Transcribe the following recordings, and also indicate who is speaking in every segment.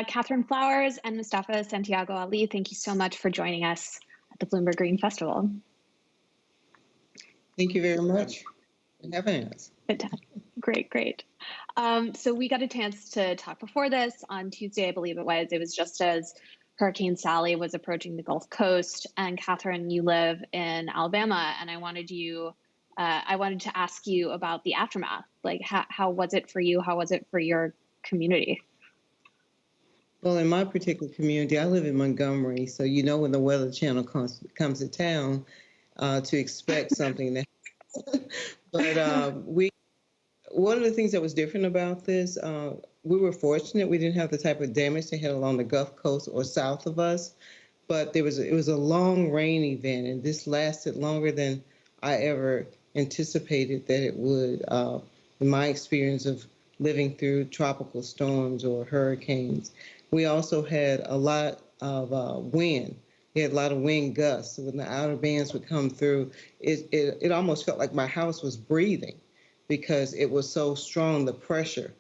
Speaker 1: Catherine Flowers and Mustafa Santiago Ali, thank you so much for joining us at the Bloomberg Green Festival.
Speaker 2: Thank you very much for having us.
Speaker 1: Great. So we got a chance to talk before this on Tuesday, I believe it was. It was just as Hurricane Sally was approaching the Gulf Coast. And Catherine, you live in Alabama, and I wanted to ask you about the aftermath. Like, how was it for you? How was it for your community?
Speaker 2: Well, in my particular community, I live in Montgomery, so you know when the Weather Channel comes to town to expect something. But one of the things that was different about this, we were fortunate we didn't have the type of damage they had along the Gulf Coast or south of us, but it was a long rain event, and this lasted longer than I ever anticipated that it would. In my experience of living through tropical storms or hurricanes, we also had a lot of wind. We had a lot of wind gusts. So when the outer bands would come through, it almost felt like my house was breathing because it was so strong, the pressure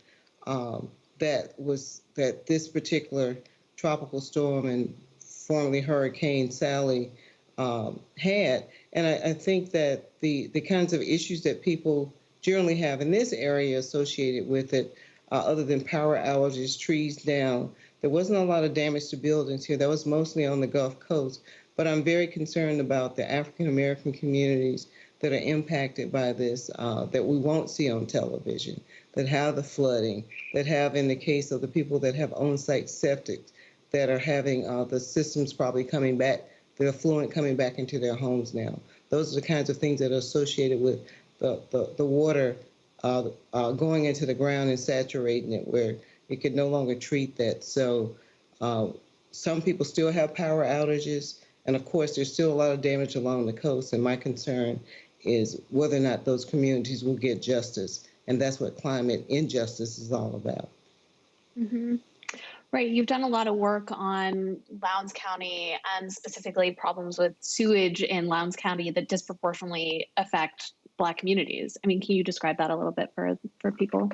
Speaker 2: that this particular tropical storm and formerly Hurricane Sally had. And I think that the kinds of issues that people generally have in this area associated with it, other than power outages, trees down, there wasn't a lot of damage to buildings here. That was mostly on the Gulf Coast. But I'm very concerned about the African American communities that are impacted by this, that we won't see on television, that have the flooding, that have, in the case of the people that have on-site septic, that are having the systems probably coming back, the effluent coming back into their homes now. Those are the kinds of things that are associated with the water going into the ground and saturating it, where it could no longer treat that. So some people still have power outages, and of course there's still a lot of damage along the coast, and my concern is whether or not those communities will get justice, and that's what climate injustice is all about.
Speaker 1: Mm-hmm. Right, you've done a lot of work on Lowndes County and specifically problems with sewage in Lowndes County that disproportionately affect Black communities. I mean, can you describe that a little bit for people?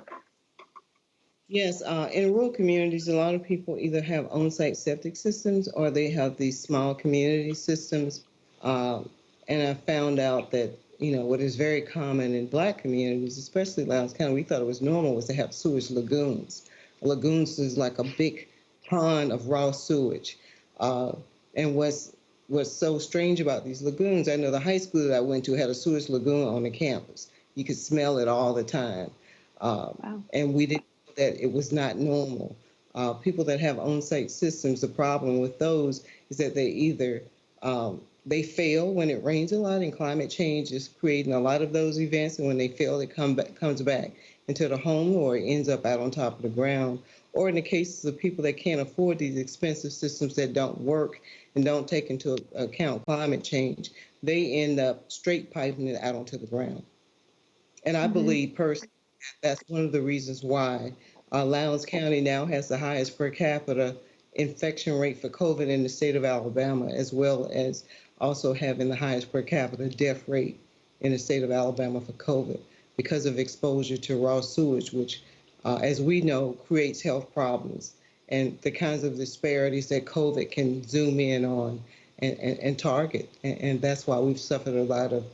Speaker 2: Yes, in rural communities, a lot of people either have on-site septic systems or they have these small community systems. And I found out that, what is very common in Black communities, especially Lowndes County, we thought it was normal, was to have sewage lagoons. Lagoons is like a big pond of raw sewage. And what's so strange about these lagoons, I know the high school that I went to had a sewage lagoon on the campus. You could smell it all the time.
Speaker 1: Wow.
Speaker 2: And we didn't know that it was not normal. People that have on-site systems, the problem with those is that they either they fail when it rains a lot, and climate change is creating a lot of those events. And when they fail, it comes back into the home, or it ends up out on top of the ground. Or in the cases of people that can't afford these expensive systems that don't work and don't take into account climate change, they end up straight piping it out onto the ground. And I believe personally that's one of the reasons why Lowndes County now has the highest per capita infection rate for COVID in the state of Alabama, as well as also having the highest per capita death rate in the state of Alabama for COVID because of exposure to raw sewage, which, as we know, creates health problems and the kinds of disparities that COVID can zoom in on and target. And that's why we've suffered a lot of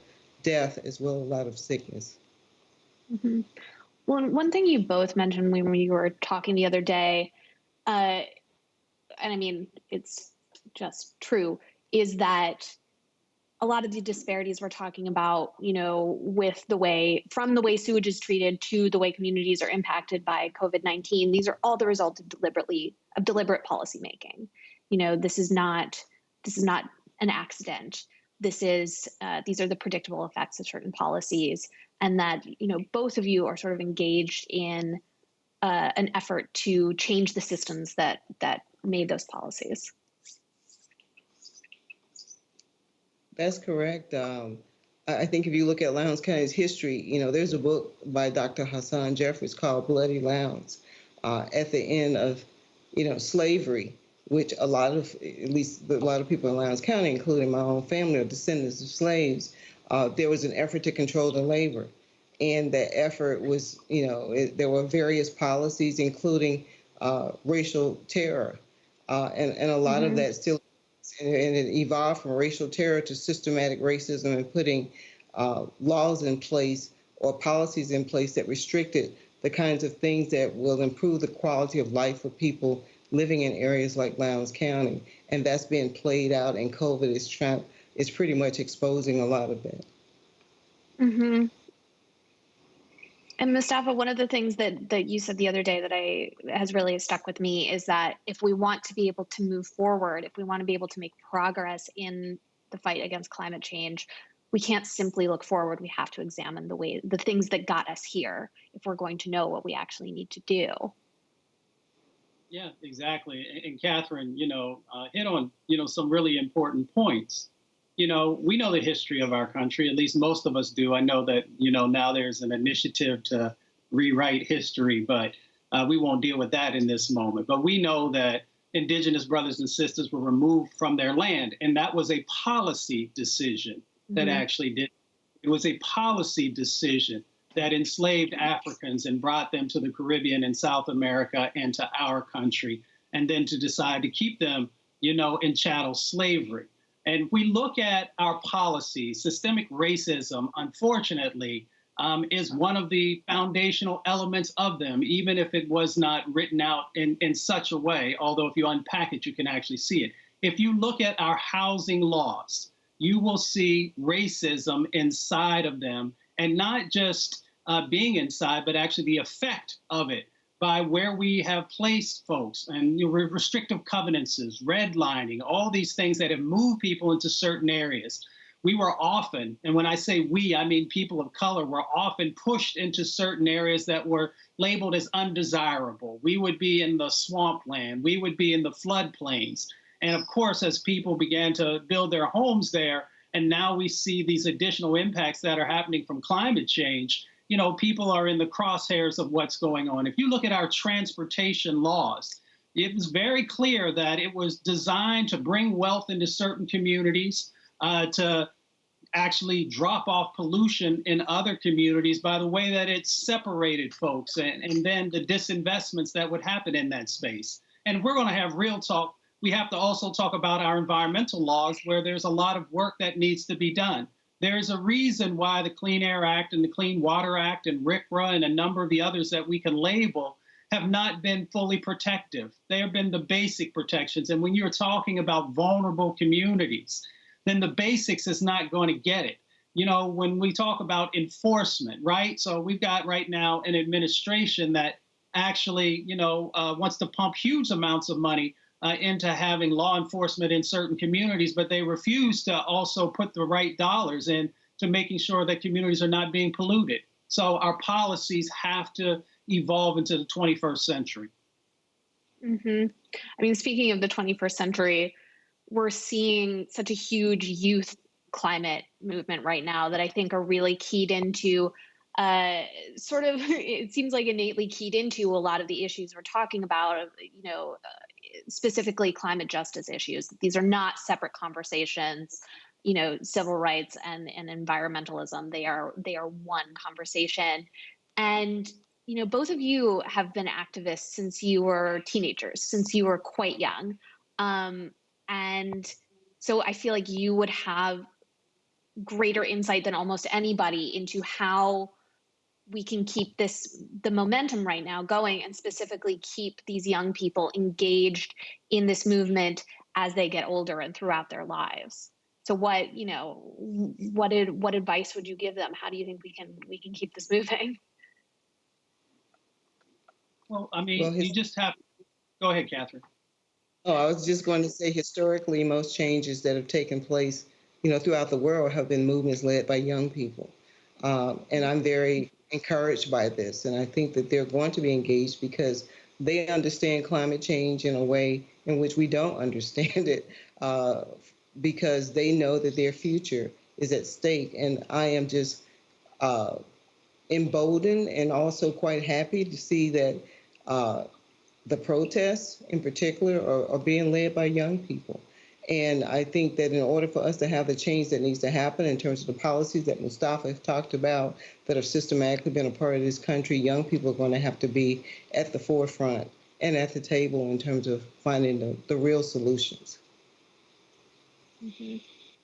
Speaker 2: death as well as a lot of sickness.
Speaker 1: Mm-hmm. Well, one thing you both mentioned when we were talking the other day, and I mean, it's just true, is that a lot of the disparities we're talking about, with from the way sewage is treated to the way communities are impacted by COVID-19, these are all the result of deliberate policymaking. This is not an accident. These are the predictable effects of certain policies, and that, both of you are sort of engaged in an effort to change the systems that made those policies.
Speaker 2: That's correct. I think if you look at Lowndes County's history, there's a book by Dr. Hassan Jeffries called Bloody Lowndes. At the end of, slavery, which at least a lot of people in Lowndes County, including my own family, are descendants of slaves. There was an effort to control the labor. And the effort was, there were various policies, including racial terror. And a lot of
Speaker 1: Mm-hmm.
Speaker 2: that still, and it evolved from racial terror to systematic racism and putting laws in place or policies in place that restricted the kinds of things that will improve the quality of life for people living in areas like Lowndes County. And that's being played out, and COVID is pretty much exposing a lot of that.
Speaker 1: Mm-hmm. And Mustafa, one of the things that you said the other day that I has really stuck with me is that if we want to be able to move forward, if we want to be able to make progress in the fight against climate change, we can't simply look forward. We have to examine the things that got us here if we're going to know what we actually need to do.
Speaker 3: Yeah, exactly. And Catherine, hit on, some really important points. We know the history of our country, at least most of us do. I know that, now there's an initiative to rewrite history, but we won't deal with that in this moment. But we know that indigenous brothers and sisters were removed from their land, and that was a policy decision that actually did. It was a policy decision that enslaved Africans and brought them to the Caribbean and South America and to our country, and then to decide to keep them, in chattel slavery. And we look at our policies, systemic racism, unfortunately, is one of the foundational elements of them, even if it was not written out in such a way, although if you unpack it, you can actually see it. If you look at our housing laws, you will see racism inside of them, and not just being inside, but actually the effect of it by where we have placed folks, and restrictive covenants, redlining, all these things that have moved people into certain areas. We were often, and when I say we, I mean people of color, were often pushed into certain areas that were labeled as undesirable. We would be in the swampland, we would be in the floodplains. And of course, as people began to build their homes there, and now we see these additional impacts that are happening from climate change, people are in the crosshairs of what's going on. If you look at our transportation laws, it was very clear that it was designed to bring wealth into certain communities, to actually drop off pollution in other communities by the way that it separated folks, and then the disinvestments that would happen in that space. And if we're going to have real talk, we have to also talk about our environmental laws, where there's a lot of work that needs to be done. There's a reason why the Clean Air Act and the Clean Water Act and RCRA and a number of the others that we can label have not been fully protective. They have been the basic protections. And when you're talking about vulnerable communities, then the basics is not going to get it. When we talk about enforcement, right? So we've got right now an administration that actually, wants to pump huge amounts of money into having law enforcement in certain communities, but they refuse to also put the right dollars in to making sure that communities are not being polluted. So our policies have to evolve into the 21st century.
Speaker 1: I mean, speaking of the 21st century, we're seeing such a huge youth climate movement right now that I think are really keyed into it seems like innately keyed into a lot of the issues we're talking about, specifically climate justice issues. These are not separate conversations, civil rights and environmentalism. They are one conversation. And, both of you have been activists since you were teenagers, since you were quite young. And so I feel like you would have greater insight than almost anybody into how we can keep the momentum right now going, and specifically keep these young people engaged in this movement as they get older and throughout their lives. So what advice would you give them? How do you think we can keep this moving?
Speaker 3: Well, I mean, you just have, go ahead, Catherine.
Speaker 2: Oh, I was just going to say, historically, most changes that have taken place, throughout the world have been movements led by young people. And I'm very encouraged by this. And I think that they're going to be engaged because they understand climate change in a way in which we don't understand it, because they know that their future is at stake. And I am just emboldened and also quite happy to see that the protests in particular are being led by young people. And I think that in order for us to have the change that needs to happen in terms of the policies that Mustafa has talked about that have systematically been a part of this country, young people are going to have to be at the forefront and at the table in terms of finding the real solutions.
Speaker 1: Mm-hmm.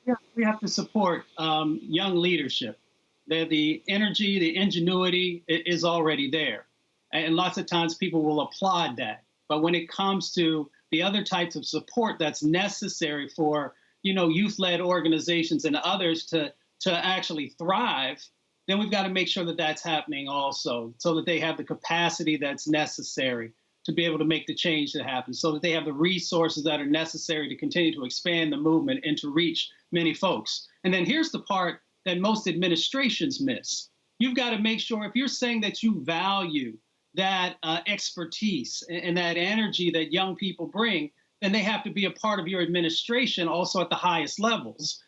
Speaker 3: Yeah, we have to support young leadership. The energy, the ingenuity is already there. And lots of times people will applaud that. But when it comes to the other types of support that's necessary for, youth-led organizations and others to actually thrive, then we've got to make sure that that's happening also, so that they have the capacity that's necessary to be able to make the change that happens, so that they have the resources that are necessary to continue to expand the movement and to reach many folks. And then here's the part that most administrations miss. You've got to make sure, if you're saying that you value that expertise and that energy that young people bring, then they have to be a part of your administration also at the highest levels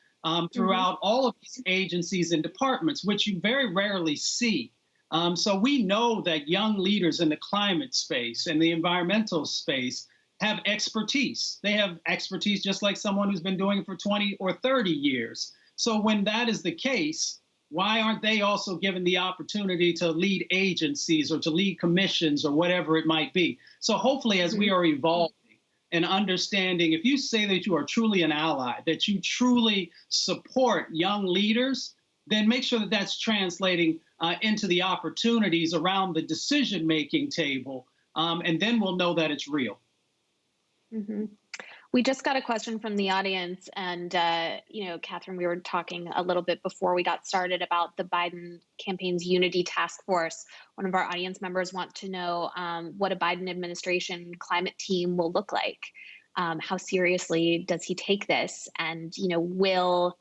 Speaker 3: throughout all of these agencies and departments, which you very rarely see. So we know that young leaders in the climate space and the environmental space have expertise. They have expertise just like someone who's been doing it for 20 or 30 years. So when that is the case, why aren't they also given the opportunity to lead agencies or to lead commissions or whatever it might be? So hopefully, as we are evolving and understanding, if you say that you are truly an ally, that you truly support young leaders, then make sure that that's translating into the opportunities around the decision-making table, and then we'll know that it's real.
Speaker 1: Mm-hmm. We just got a question from the audience, and Catherine, we were talking a little bit before we got started about the Biden campaign's Unity Task Force. One of our audience members wants to know what a Biden administration climate team will look like. How seriously does he take this? And would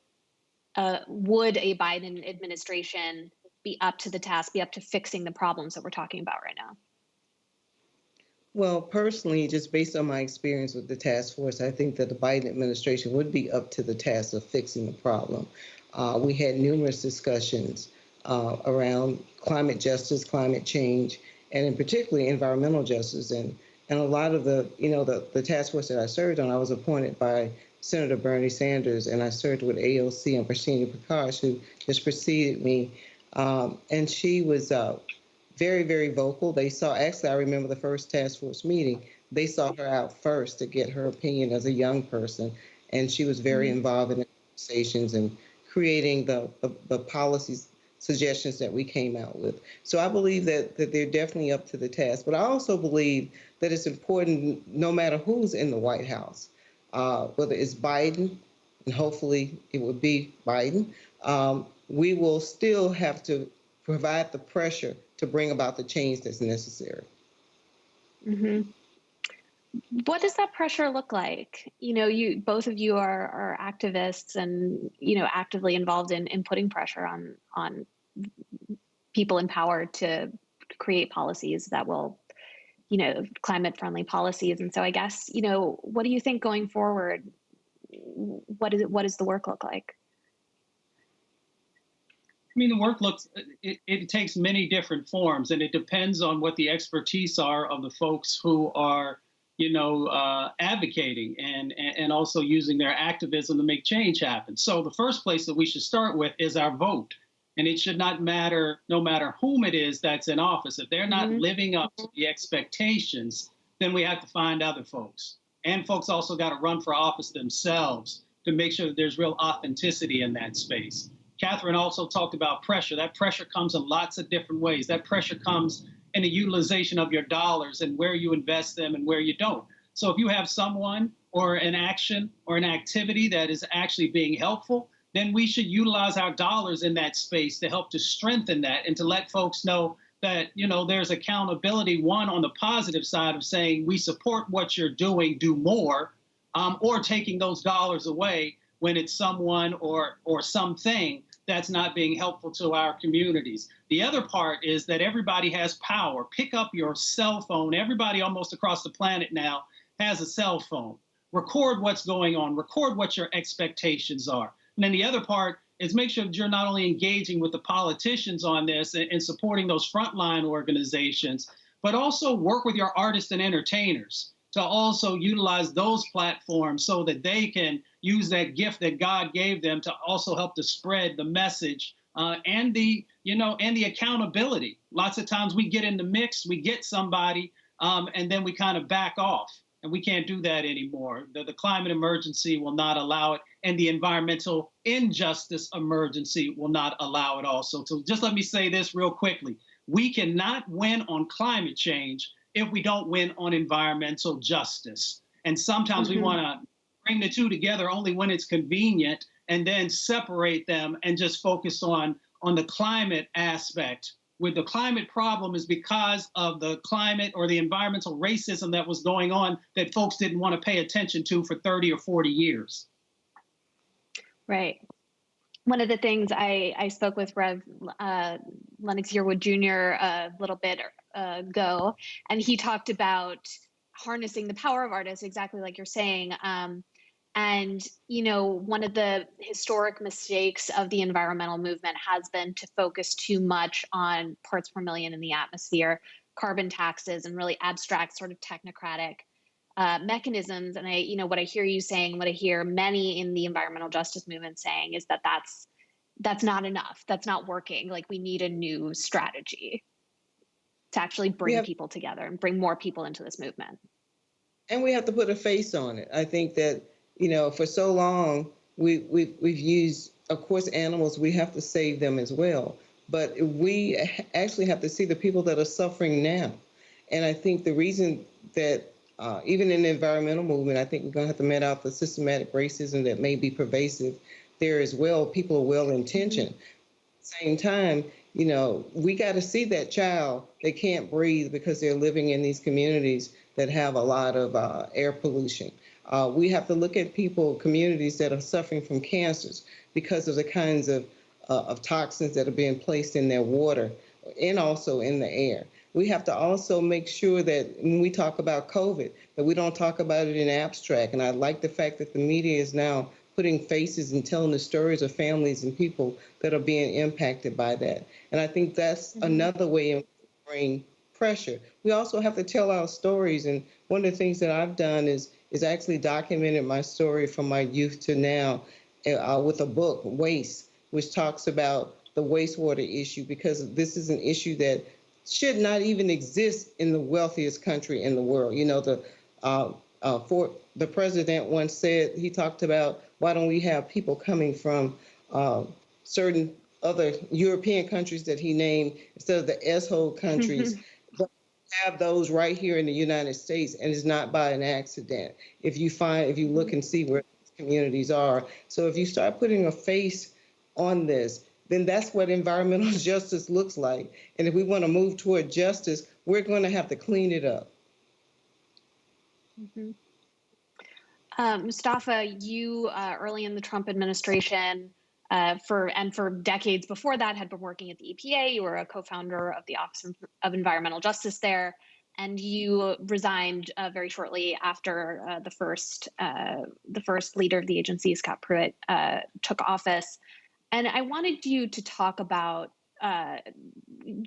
Speaker 1: a Biden administration be up to the task, be up to fixing the problems that we're talking about right now?
Speaker 2: Well, personally, just based on my experience with the task force, I think that the Biden administration would be up to the task of fixing the problem. We had numerous discussions around climate justice, climate change, and in particularly environmental justice. And a lot of the task force that I served on, I was appointed by Senator Bernie Sanders, and I served with AOC and Prashini Prakash, who just preceded me. And she was very, very vocal. Actually, I remember the first task force meeting, they sought her out first to get her opinion as a young person. And she was very involved in the conversations and creating the policies, suggestions that we came out with. So I believe that they're definitely up to the task. But I also believe that it's important, no matter who's in the White House, whether it's Biden, and hopefully it would be Biden, we will still have to provide the pressure to bring about the change that's necessary.
Speaker 1: Mm-hmm. What does that pressure look like? You both of you are activists and actively involved in putting pressure on people in power to create policies that will, climate friendly policies. And so I guess, what do you think going forward? What does the work look like?
Speaker 3: I mean, the work it takes many different forms, and it depends on what the expertise are of the folks who are, advocating and also using their activism to make change happen. So the first place that we should start with is our vote. And it should not matter, no matter whom it is that's in office. If they're not living up to the expectations, then we have to find other folks. And folks also got to run for office themselves to make sure that there's real authenticity in that space. Catherine also talked about pressure. That pressure comes in lots of different ways. That pressure comes in the utilization of your dollars and where you invest them and where you don't. So if you have someone or an action or an activity that is actually being helpful, then we should utilize our dollars in that space to help to strengthen that and to let folks know that, there's accountability, one, on the positive side of saying we support what you're doing, do more, or taking those dollars away when it's someone or something that's not being helpful to our communities. The other part is that everybody has power. Pick up your cell phone. Everybody almost across the planet now has a cell phone. Record what's going on. Record what your expectations are. And then the other part is make sure that you're not only engaging with the politicians on this and supporting those frontline organizations, but also work with your artists and entertainers to also utilize those platforms so that they can use that gift that God gave them to also help to spread the message and the accountability. Lots of times we get in the mix, we get somebody and then we kind of back off. And we can't do that anymore. The climate emergency will not allow it, and the environmental injustice emergency will not allow it also. So just let me say this real quickly. We cannot win on climate change if we don't win on environmental justice. And sometimes we want to bring the two together only when it's convenient and then separate them and just focus on the climate aspect. With the climate problem is because of the climate or the environmental racism that was going on that folks didn't want to pay attention to for 30 or 40 years.
Speaker 1: Right. One of the things I spoke with Rev Lennox Yearwood Jr. a little bit ago, and he talked about harnessing the power of artists, exactly like you're saying. And, you know, one of the historic mistakes of the environmental movement has been to focus too much on parts per million in the atmosphere, carbon taxes, and really abstract sort of technocratic mechanisms. And what I hear you saying, what I hear many in the environmental justice movement saying is that that's not enough. That's not working. Like, we need a new strategy to actually bring people together and bring more people into this movement.
Speaker 2: And we have to put a face on it. I think that, you know, for so long, we've used, of course, animals, we have to save them as well. But we actually have to see the people that are suffering now. And I think the reason that even in the environmental movement, I think we're going to have to met out the systematic racism that may be pervasive there as well. People are well-intentioned. At the same time, you know, we got to see that child that can't breathe because they're living in these communities that have a lot of air pollution. We have to look at communities that are suffering from cancers because of the kinds of toxins that are being placed in their water and also in the air. We have to also make sure that when we talk about COVID, that we don't talk about it in abstract. And I like the fact that the media is now putting faces and telling the stories of families and people that are being impacted by that. And I think that's another way in bring pressure. We also have to tell our stories. And one of the things that I've done is actually documented my story from my youth to now with a book, Waste, which talks about the wastewater issue, because this is an issue that should not even exist in the wealthiest country in the world. You know, the president once said, he talked about, why don't we have people coming from certain other European countries that he named instead of the S-hole countries, but have those right here in the United States, and it's not by an accident. If you look and see where these communities are. So if you start putting a face on this, then that's what environmental justice looks like. And if we want to move toward justice, we're going to have to clean it up.
Speaker 1: Mustafa, you early in the Trump administration, for decades before that, had been working at the EPA. You were a co-founder of the Office of Environmental Justice there, and you resigned very shortly after the first leader of the agency, Scott Pruitt, took office. And I wanted you to talk about,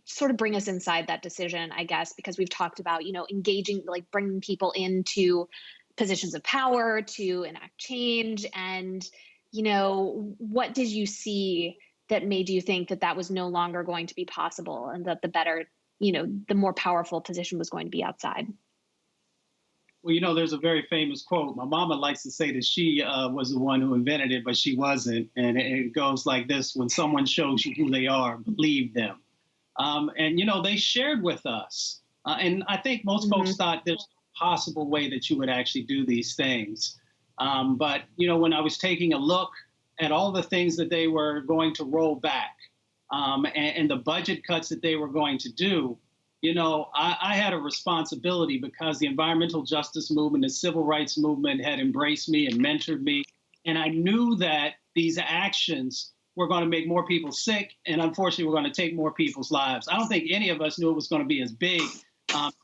Speaker 1: sort of bring us inside that decision, I guess, because we've talked about, engaging, like bringing people into positions of power to enact change. And, what did you see that made you think that that was no longer going to be possible, and that the more powerful position was going to be outside?
Speaker 3: Well, there's a very famous quote. My mama likes to say that she was the one who invented it, but she wasn't. And it goes like this: when someone shows you who they are, believe them. And they shared with us. And I think most folks thought there's a possible way that you would actually do these things. But when I was taking a look at all the things that they were going to roll back, and the budget cuts that they were going to do, I had a responsibility, because the environmental justice movement, the civil rights movement had embraced me and mentored me. And I knew that these actions were going to make more people sick, and unfortunately, we're going to take more people's lives. I don't think any of us knew it was going to be as big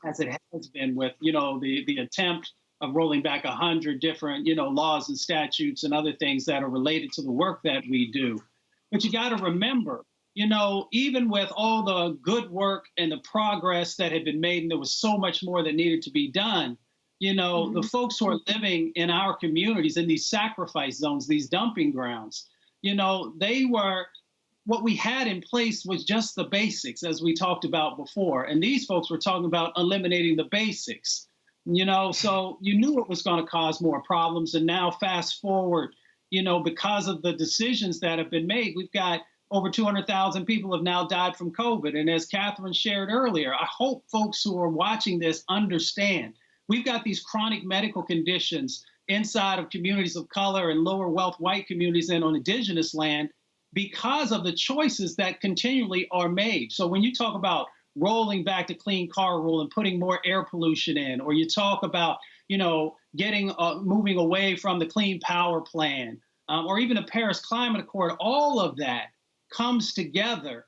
Speaker 3: as it has been, with, the attempt of rolling back 100 different, laws and statutes and other things that are related to the work that we do. But you got to remember, even with all the good work and the progress that had been made, and there was so much more that needed to be done, the folks who are living in our communities, in these sacrifice zones, these dumping grounds, they were what we had in place was just the basics, as we talked about before. And these folks were talking about eliminating the basics, so you knew it was going to cause more problems. And now fast forward, because of the decisions that have been made, we've got over 200,000 people have now died from COVID. And as Catherine shared earlier, I hope folks who are watching this understand we've got these chronic medical conditions inside of communities of color and lower wealth white communities and on indigenous land because of the choices that continually are made. So when you talk about rolling back the clean car rule and putting more air pollution in, or you talk about, moving away from the clean power plan, or even the Paris Climate Accord, all of that comes together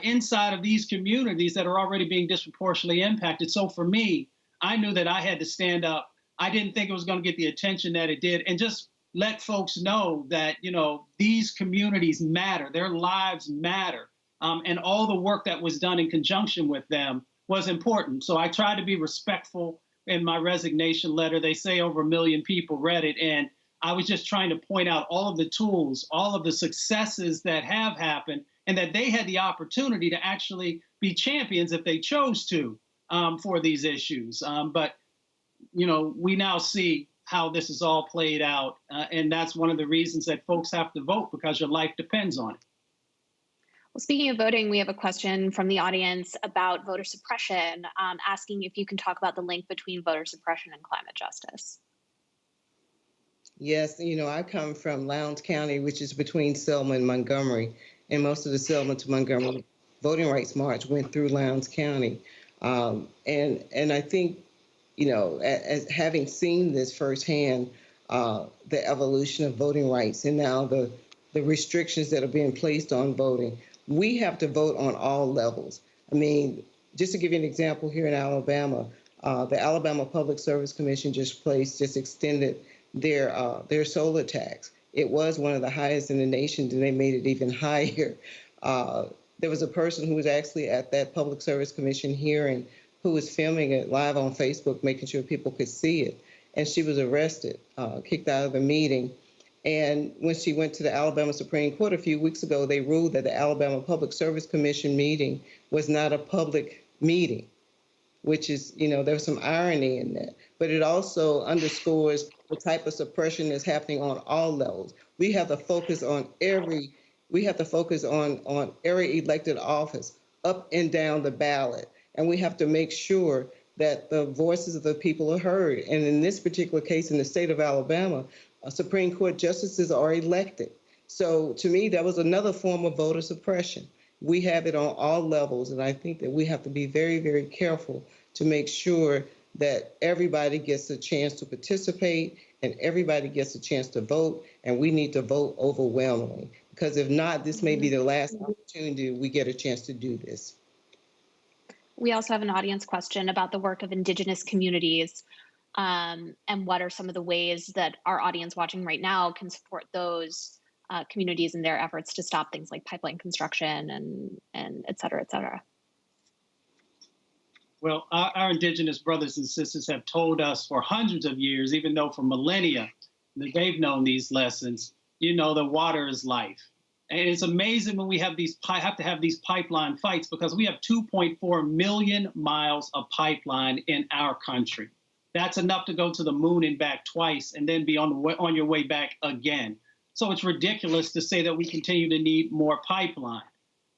Speaker 3: inside of these communities that are already being disproportionately impacted. So for me, I knew that I had to stand up. I didn't think it was going to get the attention that it did, and just let folks know that, these communities matter, their lives matter, and all the work that was done in conjunction with them was important. So I tried to be respectful in my resignation letter. They say over 1 million people read it, and I was just trying to point out all of the tools, all of the successes that have happened, and that they had the opportunity to actually be champions if they chose to for these issues. But we now see how this is all played out. And that's one of the reasons that folks have to vote, because your life depends on it.
Speaker 1: Well, speaking of voting, we have a question from the audience about voter suppression, asking if you can talk about the link between voter suppression and climate justice.
Speaker 2: Yes, I come from Lowndes County, which is between Selma and Montgomery, and most of the Selma to Montgomery voting rights march went through Lowndes County. And I think, as having seen this firsthand, the evolution of voting rights and now the restrictions that are being placed on voting, we have to vote on all levels. I mean, just to give you an example, here in Alabama, the Alabama Public Service Commission just extended their solar tax. It was one of the highest in the nation, and they made it even higher. There was a person who was actually at that Public Service Commission hearing who was filming it live on Facebook, making sure people could see it. And she was arrested, kicked out of the meeting. And when she went to the Alabama Supreme Court a few weeks ago, they ruled that the Alabama Public Service Commission meeting was not a public meeting, which is, there's some irony in that. But it also underscores the type of suppression that's happening on all levels. We have to focus on every elected office up and down the ballot. And we have to make sure that the voices of the people are heard. And in this particular case, in the state of Alabama, Supreme Court justices are elected. So to me, that was another form of voter suppression. We have it on all levels, and I think that we have to be very, very careful to make sure that everybody gets a chance to participate and everybody gets a chance to vote, and we need to vote overwhelmingly, because if not, this may be the last opportunity we get a chance to do this.
Speaker 1: We also have an audience question about the work of indigenous communities, and what are some of the ways that our audience watching right now can support those communities in their efforts to stop things like pipeline construction and et cetera, et cetera.
Speaker 3: Well, our indigenous brothers and sisters have told us for hundreds of years, even though for millennia, that they've known these lessons, that water is life. And it's amazing when we have to have these pipeline fights, because we have 2.4 million miles of pipeline in our country. That's enough to go to the moon and back twice, and then be on your way back again. So it's ridiculous to say that we continue to need more pipeline.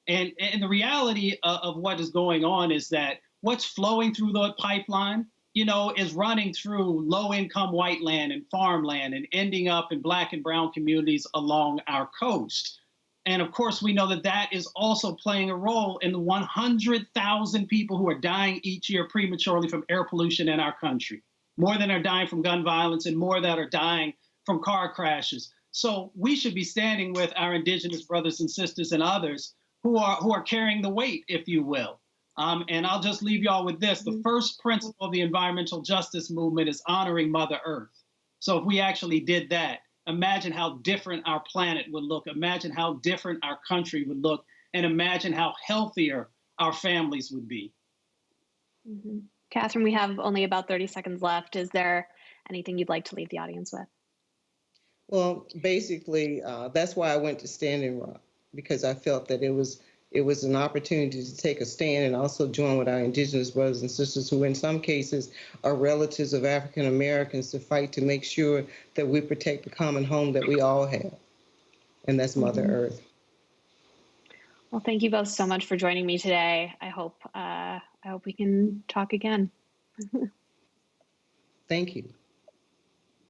Speaker 3: And the reality of what is going on is that what's flowing through the pipeline, is running through low-income white land and farmland and ending up in Black and brown communities along our coast. And of course, we know that that is also playing a role in the 100,000 people who are dying each year prematurely from air pollution in our country, more than are dying from gun violence and more that are dying from car crashes. So we should be standing with our indigenous brothers and sisters and others who are carrying the weight, if you will. And I'll just leave y'all with this. The first principle of the environmental justice movement is honoring Mother Earth. So if we actually did that, imagine how different our planet would look. Imagine how different our country would look. And imagine how healthier our families would be.
Speaker 1: Mm-hmm. Catherine, we have only about 30 seconds left. Is there anything you'd like to leave the audience with?
Speaker 2: Well, basically, that's why I went to Standing Rock. because I felt that it was an opportunity to take a stand and also join with our indigenous brothers and sisters who in some cases are relatives of African Americans to fight to make sure that we protect the common home that we all have, and that's Mother Earth.
Speaker 1: Well, thank you both so much for joining me today. I hope we can talk again.
Speaker 2: Thank you.